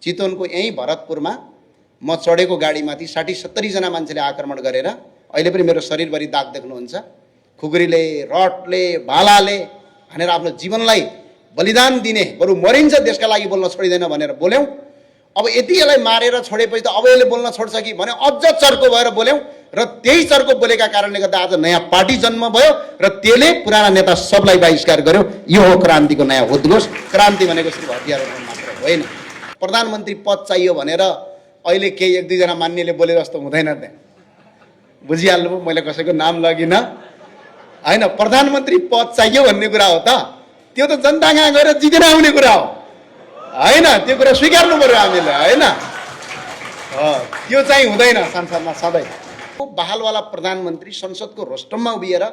चितवनको यहीँ भरतपुरमा म चढेको गाडीमाथि 60-70 जना मान्छेले आक्रमण गरेर अहिले पनि मेरो शरीरभरि दाग देख्नुहुन्छ। खुकुरीले, रडले, भालाले हानेर आफ्नो जीवनलाई बलिदान दिने, बरु मरिन्छ देशका लागि बोल्न छोडिँदैन भनेर बोल्यौँ। अब यति यसलाई मारेर छोडेपछि त अब यसले बोल्न छोड्छ कि भने अझ चर्को भएर बोल्यौँ र त्यही चर्को बोलेका कारणले गर्दा आज नयाँ पार्टी जन्म भयो र त्यसले पुराना नेता सबलाई बहिष्कार गर्यो। यो हो क्रान्तिको नयाँ उद्घोष। क्रान्ति भनेको सिर्फ हतियार मात्र होइन। प्रधानमन्त्री पद चाहियो भनेर अहिले केही 1-2 जना मान्नेले बोले जस्तो हुँदैन। त्यहाँ बुझिहाल्नुभयो, मैले कसैको नाम लगिनँ होइन। प्रधानमन्त्री पद चाहियो भन्ने कुरा हो त, त्यो त जनता कहाँ गएर जितेर आउने कुरा हो होइन। त्यो कुरा स्वीकार्नु पर्यो हामीले होइन। त्यो चाहिँ हुँदैन संसदमा सधैँ। बहालवाला प्रधानमन्त्री संसदको रोस्टममा उभिएर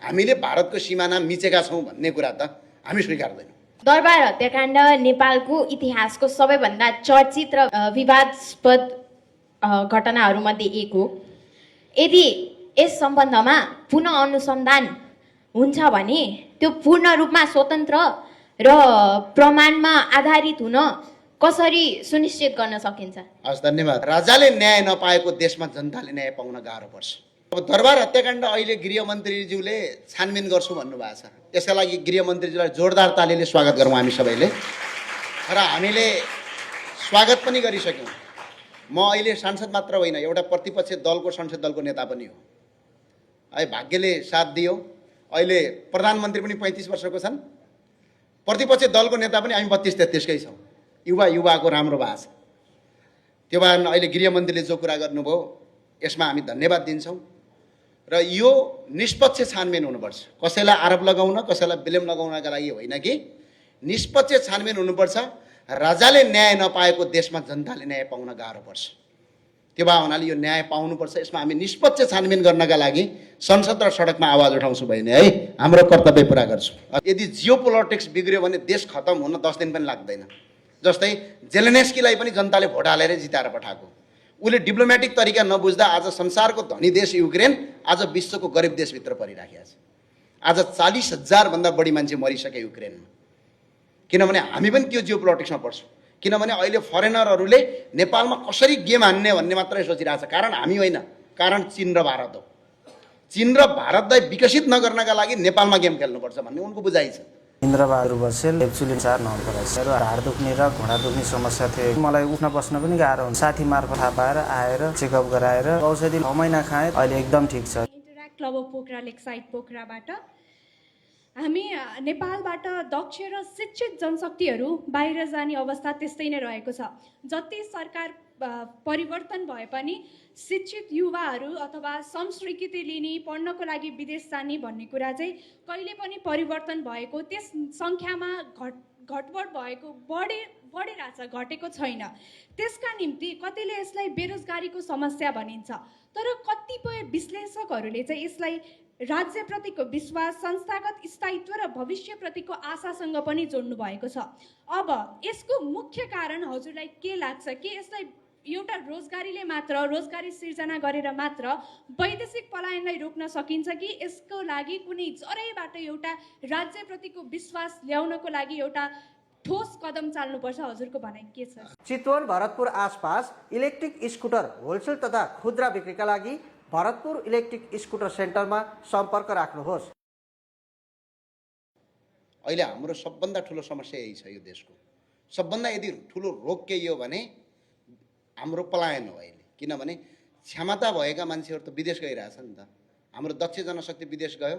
हामीले भारतको सिमाना मिचेका छौँ भन्ने कुरा त हामी स्वीकार्दैनौँ। दरबार हत्याकाण्ड नेपालको इतिहासको सबैभन्दा चर्चित र विवादास्पद घटनाहरूमध्ये एक हो। यदि यस सम्बन्धमा पुनः अनुसन्धान हुन्छ भने त्यो पूर्ण रूपमा स्वतन्त्र र प्रमाणमा आधारित हुन कसरी सुनिश्चित गर्न सकिन्छ? हस्, धन्यवाद। राजाले न्याय नपाएको देशमा जनताले न्याय पाउन गाह्रो पर्छ। अब दरबार हत्याकाण्ड अहिले गृहमन्त्रीज्यूले छानबिन गर्छु भन्नुभएको छ। त्यसका लागि गृहमन्त्रीज्यूलाई जोरदार तालीले स्वागत गरौँ हामी सबैले। र हामीले स्वागत पनि गरिसक्यौँ। म अहिले सांसद मात्र होइन, एउटा प्रतिपक्ष दलको संसद दलको नेता पनि हो है। भाग्यले साथ दियो। अहिले प्रधानमन्त्री पनि 35 वर्षको छन्, प्रतिपक्ष दलको नेता पनि हामी 32-33 कै छौँ। युवाको राम्रो भएको छ। त्यो भएर अहिले गृहमन्त्रीले जो कुरा गर्नुभयो यसमा हामी धन्यवाद दिन्छौँ। र यो निष्पक्ष छानबिन हुनुपर्छ। कसैलाई आरोप लगाउन, कसैलाई ब्लेम लगाउनका लागि होइन कि निष्पक्ष छानबिन हुनुपर्छ। राजाले न्याय नपाएको देशमा जनताले न्याय पाउन गाह्रो पर्छ। त्यो भए हुनाले यो न्याय पाउनुपर्छ। यसमा हामी निष्पक्ष छानबिन गर्नका लागि संसद र सडकमा आवाज उठाउँछु बहिनी है। हाम्रो कर्तव्य पुरा गर्छु। यदि जियो पोलिटिक्स बिग्रियो भने देश खत्तम हुन 10 दिन पनि लाग्दैन। जस्तै जेलेन्स्कीलाई पनि जनताले भोट हालेर जिताएर पठाएको। उसले डिप्लोमेटिक तरिका नबुझ्दा आज संसारको धनी देश युक्रेन आज विश्वको गरिब देशभित्र परिराखेको छ। आज 40,000 भन्दा बढी मान्छे मरिसके युक्रेनमा। किनभने हामी पनि त्यो जियो पोलिटिक्समा पर्छौँ। किनभने अहिले फरेनरहरूले नेपालमा कसरी गेम हान्ने भन्ने मात्रै सोचिरहेको छ। कारण हामी होइन, कारण चीन र भारत हो। चीन र भारतलाई विकसित नगर्नका लागि नेपालमा गेम खेल्नुपर्छ भन्ने उनको बुझाइ छ। इन्द्रबहादुर बसेल एप्सुलिन 4 नवलपरासी ढाड दुख्ने र घुँडा दुख्ने समस्या थियो। मलाई उठ्न बस्न पनि गाह्रो हुन्छ। साथी मार्फत थाहा पाएर आएर चेकअप गराएर औषधि 6 महिना खाएँ, अहिले एकदम ठिक छ। Interact club of Pokhara lake side पोखराबाट हामी नेपालबाट दक्ष र शिक्षित जनशक्तिहरू बाहिर जाने अवस्था त्यस्तै नै रहेको छ। जति सरकार परिवर्तन भए पनि शिक्षित युवाहरू अथवा संस्कृति लिने, पढ्नको लागि विदेश जाने भन्ने कुरा चाहिँ कहिले पनि परिवर्तन भएको, त्यस सङ्ख्यामा घटबड भएको बढिरहेछ, घटेको छैन। त्यसका निम्ति कतिले यसलाई बेरोजगारीको समस्या भनिन्छ, तर कतिपय विश्लेषकहरूले चाहिँ यसलाई राज्यप्रतिको विश्वास, संस्थागत स्थायित्व र भविष्यप्रतिको आशासँग पनि जोड्नु भएको छ। अब यसको मुख्य कारण हजुरलाई के लाग्छ? के यसलाई एउटा रोजगारी सिर्जना गरेर मात्र वैदेशिक पलायनलाई रोक्न सकिन्छ कि यसको लागि कुनै जरैबाट एउटा राज्यप्रतिको विश्वास ल्याउनको लागि एउटा ठोस कदम चाल्नुपर्छ? हजुरको भनाइ के छ? चितवन भरतपुर आसपास इलेक्ट्रिक स्कुटर होलसेल तथा खुद्रा बिक्रीका लागि भरतपुर इलेक्ट्रिक स्कुटर सेन्टरमा सम्पर्क राख्नुहोस्। अहिले हाम्रो सबभन्दा ठुलो समस्या यही छ। यो देशको सबभन्दा यदि ठुलो रोग के हो भने हाम्रो पलायन हो अहिले। किनभने क्षमता भएका मान्छेहरू त विदेश गइरहेछ नि त। हाम्रो दक्ष जनशक्ति विदेश गयो।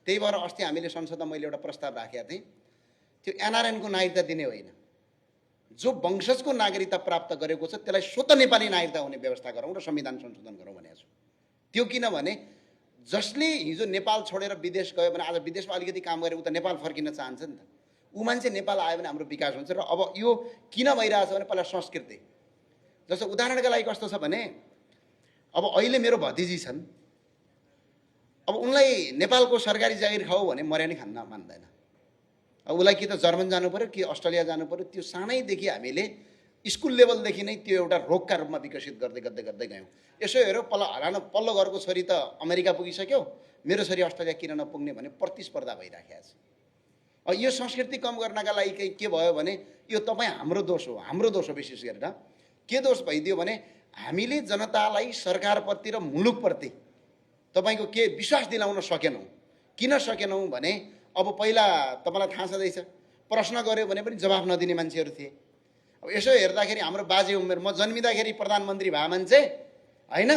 त्यही भएर अस्ति हामीले संसदमा मैले एउटा प्रस्ताव राखेका थिएँ, त्यो एनआरएनको नागरिकता दिने होइन, जो वंशजको नागरिकता प्राप्त गरेको छ त्यसलाई स्वतः नेपाली नागरिकता हुने व्यवस्था गरौँ र संविधान संशोधन गरौँ भनेको छु। त्यो किनभने जसले हिजो नेपाल छोडेर विदेश गयो भने आज विदेशमा अलिकति काम गरे उता नेपाल फर्किन चाहन्छ नि त। ऊ मान्छे नेपाल आयो भने हाम्रो विकास हुन्छ। र अब यो किन भइरहेछ भने पहिला संस्कृति, जस्तो उदाहरणका लागि कस्तो छ भने अब अहिले मेरो भतिजी छन्, अब उनलाई नेपालको सरकारी जागिर खाऊ भने मर्या नि खान्न मान्दैन। अब उसलाई कि त जर्मन जानु पर्यो कि अस्ट्रेलिया जानु पर्यो। त्यो सानैदेखि हामीले स्कुल लेभलदेखि नै त्यो एउटा रोगका रूपमा विकसित गर्दै गयौँ। यसो हेऱ्यो, पल्लो घरको छोरी त अमेरिका पुगिसक्यो, मेरो छोरी अस्ट्रेलिया किन नपुग्ने भने प्रतिस्पर्धा भइराखेको छ। यो संस्कृति कम गर्नका लागि चाहिँ के भयो भने यो तपाईँ हाम्रो दोष हो विशेष गरेर के दोष भइदियो भने हामीले जनतालाई सरकारप्रति र मुलुकप्रति तपाईँको के विश्वास दिलाउन सकेनौँ। किन सकेनौँ भने अब पहिला तपाईँलाई थाहा छँदैछ प्रश्न गऱ्यो भने पनि जवाफ नदिने मान्छेहरू थिए। अब यसो हेर्दाखेरि हाम्रो बाजे उमेर म जन्मिँदाखेरि प्रधानमन्त्री भए मान्छे होइन।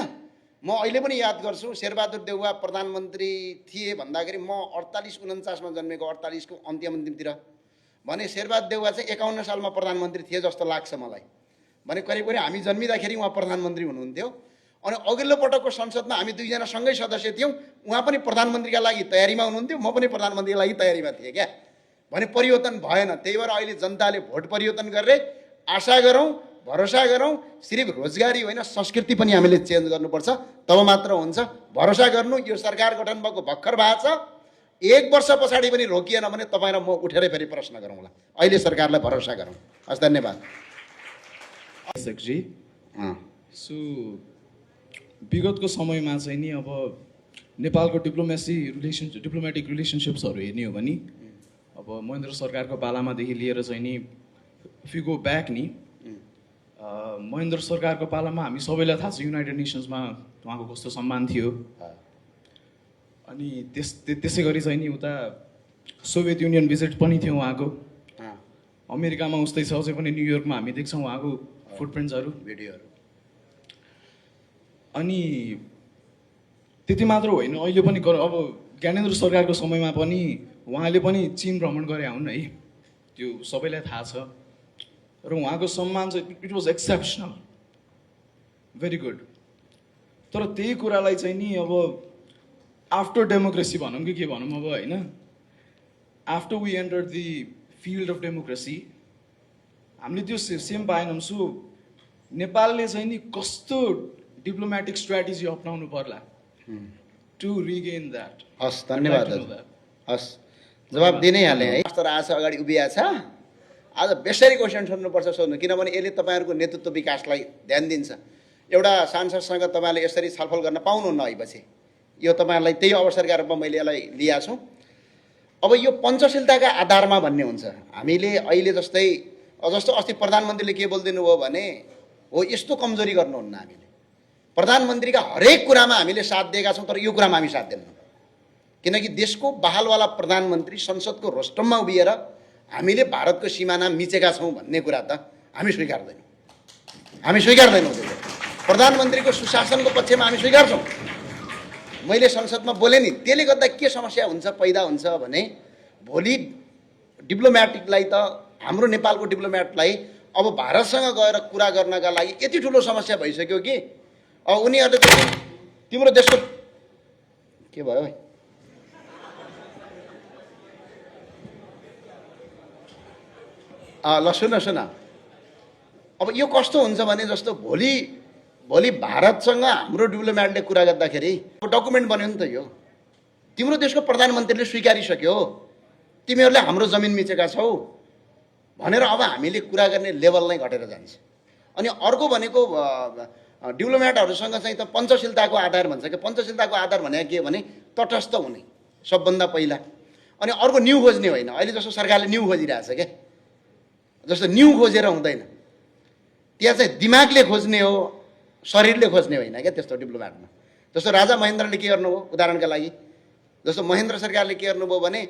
म अहिले पनि याद गर्छु शेरबहादुर देउवा प्रधानमन्त्री थिए भन्दाखेरि म 48-49 मा जन्मेको, 48 को अन्तिमतिर भने शेरबहादुर देउवा चाहिँ 51 सालमा प्रधानमन्त्री थिए जस्तो लाग्छ मलाई। भने करिब हामी जन्मिँदाखेरि उहाँ प्रधानमन्त्री हुनुहुन्थ्यो। अनि अघिल्लो पटकको संसदमा हामी दुईजना सँगै सदस्य थियौँ। उहाँ पनि प्रधानमन्त्रीका लागि तयारीमा हुनुहुन्थ्यो, म पनि प्रधानमन्त्रीका लागि तयारीमा थिएँ क्या। भने परिवर्तन भएन। त्यही भएर अहिले जनताले भोट परिवर्तन गरेर आशा गरौँ, भरोसा गरौँ। सिर्फ रोजगारी होइन संस्कृति पनि हामीले चेन्ज गर्नुपर्छ, तब मात्र हुन्छ। भरोसा गर्नु, यो सरकार गठन भएको भर्खर भएको छ। 1 वर्ष पछाडि पनि रोकिएन भने तपाईँ र म उठेर फेरि प्रश्न गरौँला। अहिले सरकारलाई भरोसा गरौँ। हस्, धन्यवाद। जी सो विगतको समयमा चाहिँ नि अब नेपालको डिप्लोमेटिक रिलेसनसिप्सहरू हेर्ने हो भने अब महेन्द्र सरकारको पालामादेखि लिएर चाहिँ नि इफ यु गो ब्याक नि महेन्द्र सरकारको पालामा हामी सबैलाई थाहा छ युनाइटेड नेसन्समा उहाँको कस्तो सम्मान थियो। अनि त्यसै गरी चाहिँ नि उता सोभियत युनियन भिजिट पनि थियो उहाँको। अमेरिकामा उस्तै छ, अझै पनि न्युयोर्कमा हामी देख्छौँ उहाँको फुटप्रिन्ट्सहरू, भिडियोहरू। अनि त्यति मात्र होइन, अहिले पनि अब ज्ञानेन्द्र सरकारको समयमा पनि उहाँले पनि चीन भ्रमण गरे हुन् है, त्यो सबैलाई थाहा छ। र उहाँको सम्मान चाहिँ it was exceptional, very good. तर त्यही कुरालाई चाहिँ नि अब आफ्टर डेमोक्रेसी भनौँ कि के भनौँ अब होइन, after we enter the field of democracy हामीले त्यो सेम पाएनौँ। सो नेपालले चाहिँ नि कस्तो डिप्लोमेटिक स्ट्राटेजी अप्नाउनु पर्ला टु रिगेन द्याट। हस्, धन्यवाद। हस्, जवाब दिनै हालेँ है। कस्तो आशा अगाडि उभिएको छ। आज बेसरी क्वेसन सोध्नुपर्छ, सोध्नु, किनभने यसले तपाईँहरूको नेतृत्व विकासलाई ध्यान दिन्छ। एउटा सांसदसँग तपाईँले यसरी छलफल गर्न पाउनुहुन्न है। यो तपाईँहरूलाई त्यही अवसरका रूपमा मैले यसलाई लिएको छु। अब यो पञ्चशीलताका आधारमा भन्ने हुन्छ। हामीले अहिले जस्तो अस्ति प्रधानमन्त्रीले के बोलिदिनु भयो भने हो यस्तो कमजोरी गर्नुहुन्न। हामीले प्रधानमन्त्रीका हरेक कुरामा हामीले साथ दिएका छौँ, तर यो कुरामा हामी साथ दिन्नौँ। किनकि देशको बहालवाला प्रधानमन्त्री संसदको रोस्टममा उभिएर हामीले भारतको सिमाना मिचेका छौँ भन्ने कुरा त हामी स्वीकार्दैनौँ। प्रधानमन्त्रीको सुशासनको पक्षमा हामी स्वीकार्छौँ। मैले संसदमा बोलेँ नि, त्यसले गर्दा के समस्या पैदा हुन्छ भने भोलि डिप्लोमेटिकलाई त हाम्रो नेपालको डिप्लोमेटलाई अब भारतसँग गएर कुरा गर्नका लागि यति ठुलो समस्या भइसक्यो कि अब उनीहरूले तिम्रो देशको के भयो है, ल सुन अब यो कस्तो हुन्छ भने जस्तो भोलि भारतसँग हाम्रो डिप्लोमेटले कुरा गर्दाखेरि डकुमेन्ट बन्यो नि त। यो तिम्रो देशको प्रधानमन्त्रीले स्वीकारिसक्यो तिमीहरूले हाम्रो जमिन मिचेका छौ भनेर अब हामीले कुरा गर्ने लेभल नै घटेर जान्छ। अनि अर्को भनेको डिप्लोमेटहरूसँग चाहिँ त पञ्चशीलताको आधार भन्छ कि पञ्चशीलताको आधार भनेको के भने तटस्थ हुने सबभन्दा पहिला। अनि अर्को न्यू खोज्ने होइन। अहिले जस्तो सरकारले न्यू खोजिरहेछ क्या, जस्तो न्यू खोजेर हुँदैन। त्यहाँ चाहिँ दिमागले खोज्ने हो, शरीरले खोज्ने होइन क्या त्यस्तो डिप्लोमेटमा। जस्तो राजा महेन्द्रले के गर्नुभयो उदाहरणका लागि, जस्तो महेन्द्र सरकारले के गर्नुभयो भने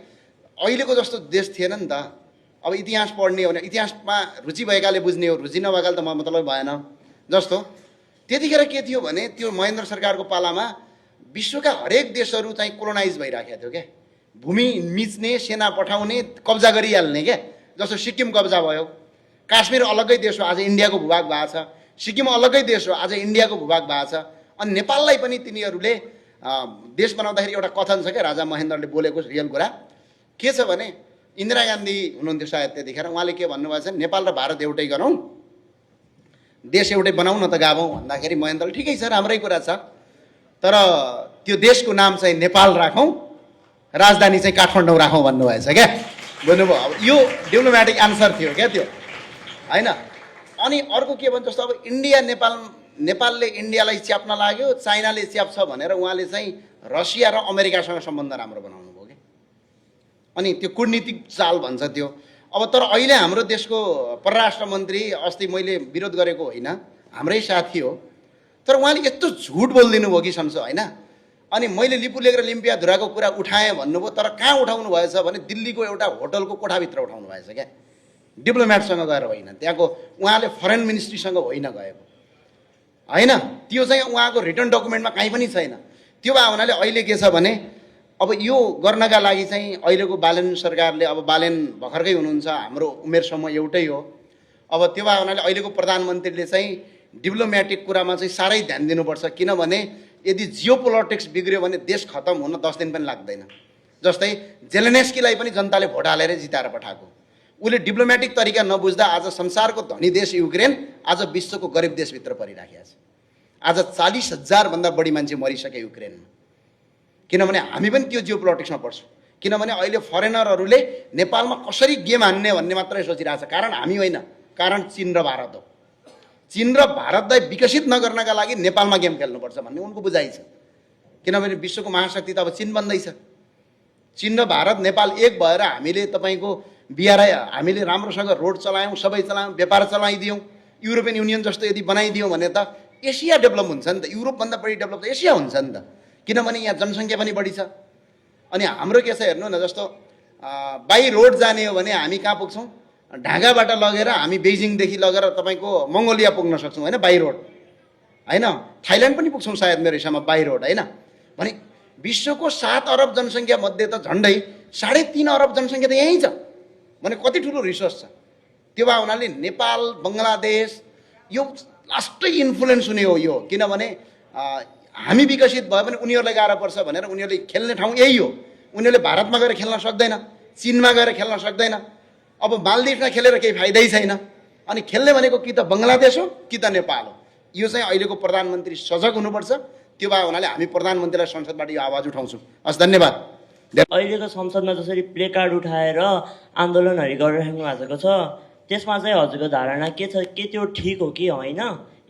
अहिलेको जस्तो देश थिएन नि त। अब इतिहास पढ्ने हो भने इतिहासमा रुचि भएकाले बुझ्ने हो, रुचि नभएकाले त मतलब भएन। जस्तो त्यतिखेर के थियो भने त्यो महेन्द्र सरकारको पालामा विश्वका हरेक देशहरू चाहिँ कोलोनाइज भइराखेको थियो क्या। भूमि मिच्ने, सेना पठाउने, कब्जा गरिहाल्ने क्या। जस्तो सिक्किम कब्जा भयो, काश्मीर अलग्गै देश हो, आज इन्डियाको भूभाग भएको छ। सिक्किम अलग्गै देश हो, आज इन्डियाको भूभाग भएको छ। अनि नेपाललाई पनि तिनीहरूले देश बनाउँदाखेरि एउटा कथन छ क्या, राजा महेन्द्रले बोलेको रियल कुरा के छ भने इन्दिरा गान्धी हुनुहुन्थ्यो सायद त्यतिखेर, उहाँले के भन्नुभएको छ, नेपाल र भारत एउटै गरौँ, देश एउटै बनाउँ न त गाभौँ भन्दाखेरि महेन्द्रले ठिकै छ राम्रै कुरा छ, तर त्यो देशको नाम चाहिँ नेपाल राखौँ, राजधानी चाहिँ काठमाडौँ राखौँ भन्नुभएछ क्या। बुझ्नुभयो? अब यो डिप्लोमेटिक आन्सर थियो क्या त्यो होइन। अनि अर्को के भन्छ जस्तो अब नेपालले इन्डियालाई च्याप्न लाग्यो, चाइनाले च्याप्छ भनेर उहाँले चाहिँ रसिया र अमेरिकासँग सम्बन्ध राम्रो बनाउनु भयो कि। अनि त्यो कूटनीतिक चाल भन्छ त्यो। अब तर अहिले हाम्रो देशको परराष्ट्र मन्त्री, अस्ति मैले विरोध गरेको होइन, हाम्रै साथी हो, तर उहाँले यस्तो झुट बोलिदिनु भयो कि सम्झ होइन। अनि मैले लिपुलेख र लिम्पियाधुराको कुरा उठाएँ भन्नुभयो, तर कहाँ उठाउनु भएछ भने दिल्लीको एउटा होटलको कोठाभित्र उठाउनु भएछ क्या, डिप्लोमेटसँग गएर होइन, त्यहाँको उहाँले फरेन मिनिस्ट्रीसँग होइन गएको होइन। त्यो चाहिँ उहाँको रिटर्न डकुमेन्टमा कहीँ पनि छैन। त्यो भए हुनाले अहिले के छ भने अब यो गर्नका लागि चाहिँ अहिलेको बालेन सरकारले, अब बालेन भर्खरकै हुनुहुन्छ, हाम्रो उमेर समूह एउटै हो, अब त्यो भए हुनाले अहिलेको प्रधानमन्त्रीले चाहिँ डिप्लोमेटिक कुरामा चाहिँ साह्रै ध्यान दिनुपर्छ। किनभने यदि जियो पोलिटिक्स बिग्रियो भने देश खतम हुन 10 दिन पनि लाग्दैन। जस्तै जेलेन्स्कीलाई पनि जनताले भोट हालेर जिताएर पठाएको, उसले डिप्लोमेटिक तरिका नबुझ्दा आज संसारको धनी देश युक्रेन आज विश्वको गरिब देशभित्र परिराखेको छ। आज 40,000 भन्दा बढी मान्छे मरिसके युक्रेनमा। किनभने हामी पनि त्यो जियो पोलिटिक्समा पर्छौँ। किनभने अहिले फरेनरहरूले नेपालमा कसरी गेम हान्ने भन्ने मात्रै सोचिरहेछ। कारण हामी होइन, कारण चीन र भारत हो। चीन र भारतलाई विकसित नगर्नका लागि नेपालमा गेम खेल्नुपर्छ भन्ने उनको बुझाइ छ। किनभने विश्वको महाशक्ति त अब चीन बन्दैछ। चीन र भारत नेपाल एक भएर हामीले तपाईँको बिहारै हामीले राम्रोसँग रोड चलायौँ, सबै चलायौँ, व्यापार चलाइदियौँ, युरोपियन युनियन जस्तो यदि बनाइदियौँ भने त एसिया डेभलप हुन्छ नि त। युरोपभन्दा बढी डेभलप त एसिया हुन्छ नि त। किनभने यहाँ जनसङ्ख्या पनि बढी छ। अनि हाम्रो के छ हेर्नु न, जस्तो बाई रोड जाने हो भने हामी कहाँ पुग्छौँ, ढाकाबाट लगेर हामी बेजिङदेखि लगेर तपाईँको मङ्गोलिया पुग्न सक्छौँ होइन, बाई रोड होइन। थाइल्यान्ड पनि पुग्छौँ सायद मेरो हिसाबमा बाई रोड होइन। भने विश्वको 7 अरब जनसङ्ख्या मध्ये त झन्डै 3.5 अरब जनसङ्ख्या त यहीँ छ भने कति ठुलो रिसोर्स छ। त्यो भए हुनाले नेपाल, बङ्गलादेश यो लास्टै इन्फ्लुएन्स हुने हो यो। किनभने हामी विकसित भयो भने उनीहरूलाई गाह्रो पर्छ भनेर उनीहरूले खेल्ने ठाउँ यही हो। उनीहरूले भारतमा गएर खेल्न सक्दैन, चीनमा गएर खेल्न सक्दैन, अब मालदिभ्समा खेलेर केही फाइदै छैन। अनि खेल्ने भनेको कि त बङ्गलादेश हो कि त नेपाल हो। यो चाहिँ अहिलेको प्रधानमन्त्री सजग हुनुपर्छ। त्यो भए हुनाले हामी प्रधानमन्त्रीलाई संसदबाट यो आवाज उठाउँछौँ। हस्, धन्यवाद। अहिलेको संसदमा जसरी प्ले कार्ड उठाएर आन्दोलनहरू गरिराख्नु भएको छ, त्यसमा चाहिँ हजुरको धारणा के छ? के त्यो ठिक हो कि होइन?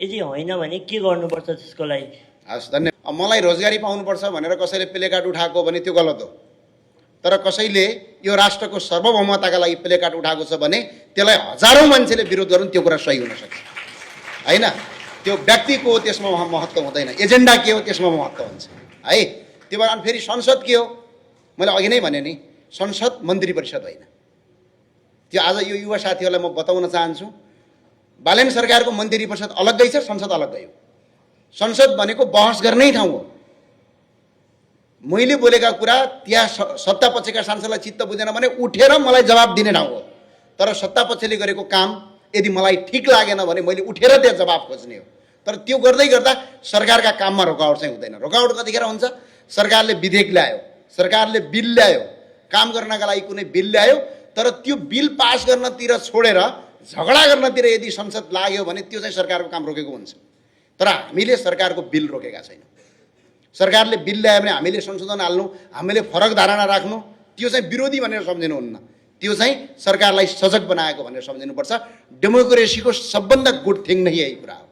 यदि होइन भने के गर्नुपर्छ त्यसको लागि? हस्, धन्यवाद। मलाई रोजगारी पाउनुपर्छ भनेर कसैले प्ले कार्ड उठाएको भने त्यो गलत हो। तर कसैले यो राष्ट्रको सार्वभौमताका लागि प्ले कार्ड उठाएको छ भने त्यसलाई हजारौँ मान्छेले विरोध गर्नु, त्यो कुरा सही हुनसक्छ होइन। त्यो व्यक्तिको त्यसमा महत्त्व हुँदैन, एजेन्डा के हो त्यसमा महत्त्व हुन्छ है। त्यो भएर फेरि संसद के हो, मैले अघि नै भने नि, संसद मन्त्री परिषद होइन। त्यो आज यो युवा साथीहरूलाई म बताउन चाहन्छु, बालेन सरकारको मन्त्री परिषद अलग्गै छ, संसद अलग्गै हो। संसद भनेको बहस गर्नै ठाउँ हो। मैले बोलेका कुरा त्यहाँ सत्ता पक्षका सांसदलाई चित्त बुझेन भने उठेर मलाई जवाब दिने ठाउँ हो। तर सत्ता पक्षले गरेको काम यदि मलाई ठिक लागेन भने मैले उठेर त्यहाँ जवाब खोज्ने हो। तर त्यो गर्दै गर्दा सरकारका काममा रोकावट चाहिँ हुँदैन। रोकावट कतिखेर हुन्छ? सरकारले विधेयक ल्यायो, सरकारले बिल ल्यायो, काम गर्नका लागि कुनै बिल ल्यायो, तर त्यो बिल पास गर्नतिर छोडेर झगडा गर्नतिर यदि संसद लाग्यो भने त्यो चाहिँ सरकारको काम रोकेको हुन्छ। तर हामीले सरकारको बिल रोकेका छैनौँ। सरकारले बिल ल्यायो भने हामीले संशोधन हाल्नु, हामीले फरक धारणा राख्नु, त्यो चाहिँ विरोधी भनेर सम्झिनुहुन्न। त्यो चाहिँ सरकारलाई सजग बनाएको भनेर सम्झिनुपर्छ। डेमोक्रेसीको सबभन्दा गुड थिङ नै यही कुरा हो।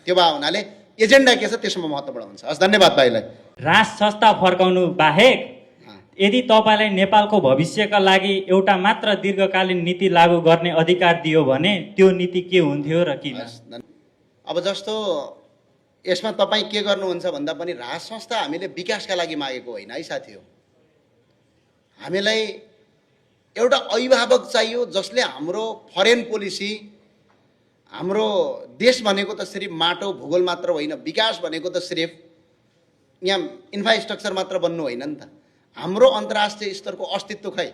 त्यो भए हुनाले एजेन्डा के छ त्यसमा महत्त्वपूर्ण हुन्छ। हस्, धन्यवाद भाइलाई। राज संस्था फर्काउनु बाहेक यदि तपाईँलाई नेपालको भविष्यका लागि एउटा मात्र दीर्घकालीन नीति लागू गर्ने अधिकार दियो भने त्यो नीति के हुन्थ्यो र किन? अब जस्तो यसमा तपाईँ के गर्नुहुन्छ भन्दा पनि राज संस्था हामीले विकासका लागि मागेको होइन है साथी हो। हामीलाई एउटा अभिभावक चाहियो जसले हाम्रो फरेन पोलिसी, हाम्रो देश भनेको त सिर्फ माटो भूगोल मात्र होइन, विकास भनेको त सिर्फ यहाँ इन्फ्रास्ट्रक्चर मात्र बन्नु होइन नि त। हाम्रो अन्तर्राष्ट्रिय स्तरको अस्तित्व खै।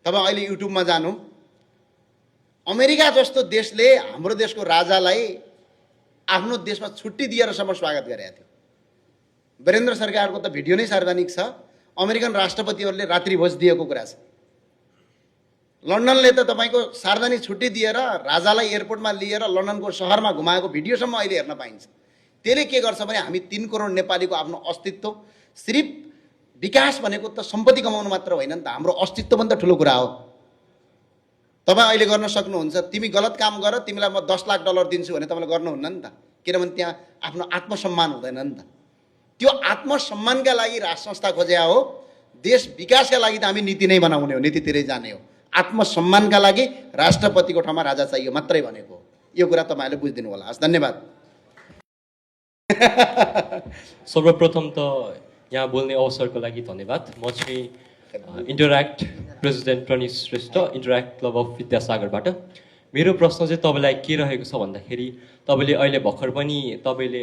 तपाईँ अहिले युट्युबमा जानु, अमेरिका जस्तो देशले हाम्रो देशको राजालाई आफ्नो देशमा छुट्टी दिएरसम्म स्वागत गरेका थियो। वीरेन्द्र सरकारको त भिडियो नै सार्वजनिक छ। अमेरिकन राष्ट्रपतिहरूले रात्रिभोज दिएको कुरा छ। लन्डनले त तपाईँको सार्वजनिक छुट्टी दिएर राजालाई एयरपोर्टमा लिएर लन्डनको सहरमा घुमाएको भिडियोसम्म अहिले हेर्न पाइन्छ। त्यसले के गर्छ भने हामी 3 करोड नेपालीको आफ्नो अस्तित्व, सिर्फ विकास भनेको त सम्पत्ति कमाउनु मात्र होइन नि त, हाम्रो अस्तित्वभन्दा ठुलो कुरा हो। तपाईँ अहिले गर्न सक्नुहुन्छ, तिमी गलत काम गर, तिमीलाई म $10 लाख दिन्छु भने तपाईँले गर्नुहुन्न नि त। किनभने त्यहाँ आफ्नो आत्मसम्मान हुँदैन नि त। त्यो आत्मसम्मानका लागि राज संस्था खोज्या हो। देश विकासका लागि त हामी नीति नै बनाउने हो, नीतितिरै जाने हो। आत्मसम्मानका लागि राष्ट्रपतिको ठाउँमा राजा चाहियो मात्रै भनेको हो। यो कुरा तपाईँहरूले बुझिदिनु होला। हस्, धन्यवाद। सर्वप्रथम त यहाँ बोल्ने अवसरको लागि धन्यवाद। म चाहिँ interact president Pranit Shrestha, interact club of विद्यासागरबाट। मेरो प्रश्न चाहिँ तपाईँलाई के रहेको छ भन्दाखेरि तपाईँले अहिले भर्खर पनि तपाईँले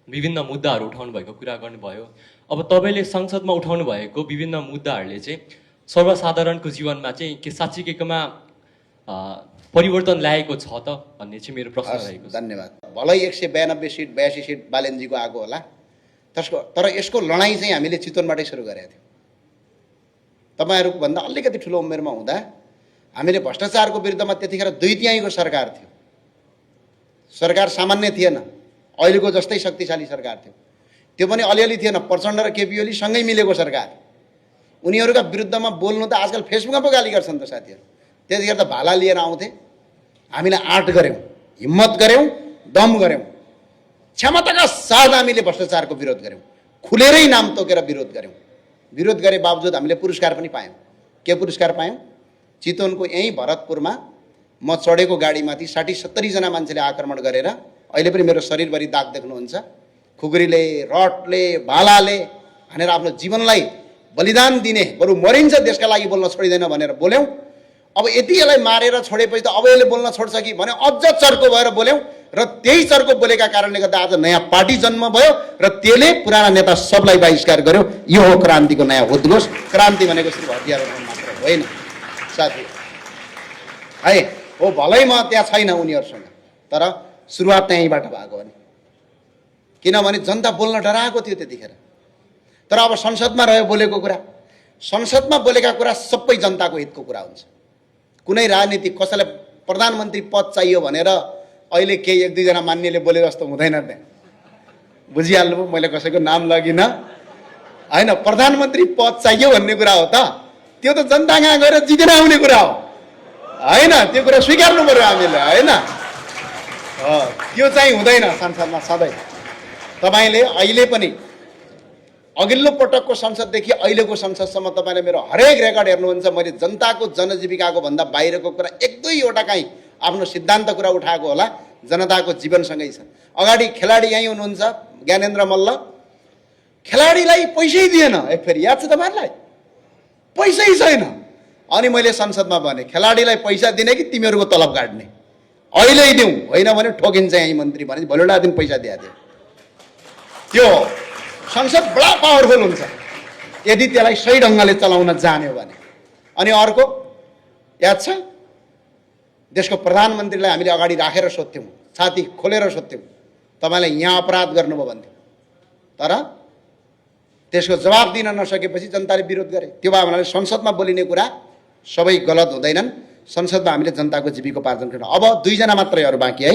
विभिन्न मुद्दाहरू उठाउनु भएको कुरा गर्नुभयो। अब तपाईँले संसदमा उठाउनु भएको विभिन्न मुद्दाहरूले चाहिँ सर्वसाधारणको जीवनमा चाहिँ के साँच्चीकैमा परिवर्तन ल्याएको छ त भन्ने चाहिँ मेरो प्रश्न रहेको छ। धन्यवाद। भलै 192 सिट 82 सिट बालेनजीको आएको होला, तर यसको लडाइँ चाहिँ हामीले चितवनबाटै सुरु गरेका थियौँ। तपाईँहरूको भन्दा अलिकति ठुलो उमेरमा हुँदा हामीले भ्रष्टाचारको विरुद्धमा त्यतिखेर 2/3 सरकार थियो। सरकार सामान्य थिएन, अहिलेको जस्तै शक्तिशाली सरकार थियो। त्यो पनि अलिअलि थिएन, प्रचण्ड र केपी ओली सँगै मिलेको सरकार। उनीहरूका विरुद्धमा बोल्नु त आजकल फेसबुकमा पो गाली गर्छन् त साथीहरू। त्यतिखेर त भाला लिएर आउँथे, हामीले आँट गऱ्यौँ, हिम्मत गऱ्यौँ, दम गऱ्यौँ, क्षमताका साथ हामीले भ्रष्टाचारको विरोध गऱ्यौँ, खुलेरै नाम तोकेर विरोध गऱ्यौँ। विरोध गरे बावजुद हामीले पुरस्कार पनि पायौँ। के पुरस्कार पायौँ? चितवनको यहीँ भरतपुरमा म चढेको गाडीमाथि 60-70 जना मान्छेले आक्रमण गरेर, अहिले पनि मेरो शरीरभरि दाग देख्नुहुन्छ, खुकुरीले, रडले, भालाले हानेर आफ्नो जीवनलाई बलिदान दिने, बरु मरिन्छ देशका लागि बोल्न छोडिँदैन भनेर बोल्यौँ। अब यति यसलाई मारेर छोडेपछि त अब यसले बोल्न छोड्छ कि भने अझ चर्को भएर बोल्यौँ र त्यही चर्को बोलेका कारणले गर्दा आज नयाँ पार्टी जन्म भयो र त्यसले पुराना नेता सबलाई बहिष्कार गर्यो। यो हो क्रान्तिको नयाँ उद्घोष। क्रान्ति भनेको सिर्फ हतियार उठाउनु मात्र होइन साथी है। हो भलै म त्यहाँ छैन उनीहरूसँग, तर सुरुवात त्यहीँबाट भएको हो नि, किनभने जनता बोल्न डराएको थियो त्यतिखेर। तर अब संसदमा रह्यो बोलेको कुरा, संसदमा बोलेका कुरा सबै जनताको हितको कुरा हुन्छ। कुनै राजनीतिक कसैलाई प्रधानमन्त्री पद चाहियो भनेर अहिले केही 1-2 जना मान्नेले बोले जस्तो हुँदैन। त्यहाँ बुझिहाल्नुभयो, मैले कसैको नाम लगिनँ होइन। प्रधानमन्त्री पद चाहियो भन्ने कुरा हो त, त्यो त जनता कहाँ गएर जितेर आउने कुरा हो होइन। त्यो कुरा स्वीकार्नु पर्यो हामीले होइन। त्यो चाहिँ हुँदैन संसदमा सधैँ। तपाईँले अहिले पनि अघिल्लो पटकको संसददेखि अहिलेको संसदसम्म तपाईँले मेरो हरेक रेकर्ड हेर्नुहुन्छ, मैले जनताको जनजीविकाको भन्दा बाहिरको कुरा 1-2वटा काहीँ आफ्नो सिद्धान्त कुरा उठाएको होला। जनताको जीवनसँगै छ। अगाडि खेलाडी यहीँ हुनुहुन्छ ज्ञानेन्द्र मल्ल, खेलाडीलाई पैसै दिएन। एक फेरि याद छ तपाईँहरूलाई? पैसै छैन। अनि मैले संसदमा भने खेलाडीलाई पैसा दिने कि तिमीहरूको तलब काट्ने, अहिले दिउँ, होइन भने ठोकिन्छ यहीँ मन्त्री भने भोलिवटा दिन पैसा दिएको थियो। त्यो संसद बडा पावरफुल हुन्छ यदि त्यसलाई सही ढङ्गले चलाउन जान्यो भने। अनि अर्को याद छ, देशको प्रधानमन्त्रीलाई हामीले अगाडि राखेर सोध्थ्यौँ, छाती खोलेर सोध्थ्यौँ, तपाईँलाई यहाँ अपराध गर्नुभयो भन्थ्यौँ, तर त्यसको जवाब दिन नसकेपछि जनताले विरोध गरे। त्यो भए भने संसदमा बोलिने कुरा सबै गलत हुँदैनन्। संसदमा हामीले जनताको जीविकोपार्जन गर्नु। अब 2 जना मात्रै अरू बाँकी है।